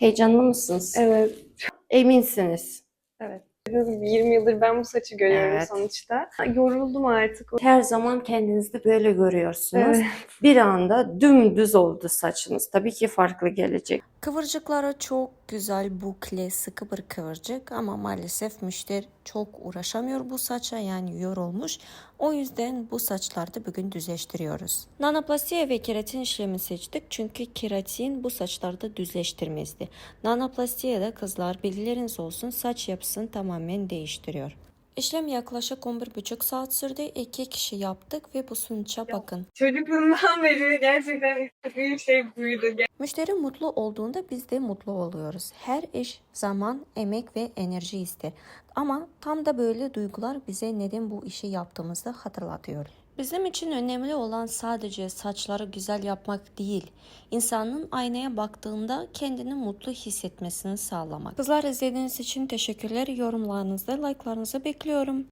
Heyecanlı mısınız? Evet, Eminsiniz. evet. 20 yıldır ben bu saçı görüyorum Evet. sonuçta. Yoruldum artık. Her zaman kendinizi böyle görüyorsunuz. Evet. Bir anda dümdüz oldu saçınız. Tabii ki farklı gelecek. Kıvırcıkları çok güzel bukle, sıkı bir kıvırcık ama maalesef müşteri çok uğraşamıyor bu saça, yani yorulmuş. O yüzden bu saçlarda bugün düzleştiriyoruz. Nanoplastiğe ve keratin işlemi seçtik çünkü keratin bu saçlarda düzleştirmezdi. Nanoplastiğe de kızlar bilgileriniz olsun, saç yapısını tamamen değiştiriyor. İşlem yaklaşık 11,5 saat sürdü. 2 kişi yaptık ve bu sonuca bakın. Çocukluğumdan beri gerçekten istediğim şey buydu. Müşteri mutlu olduğunda biz de mutlu oluyoruz. Her iş zaman, emek ve enerji ister. Ama tam da böyle duygular bize neden bu işi yaptığımızı hatırlatıyor. Bizim için önemli olan sadece saçları güzel yapmak değil, insanın aynaya baktığında kendini mutlu hissetmesini sağlamak. Kızlar, izlediğiniz için teşekkürler. Yorumlarınızı, like'larınızı bekliyorum.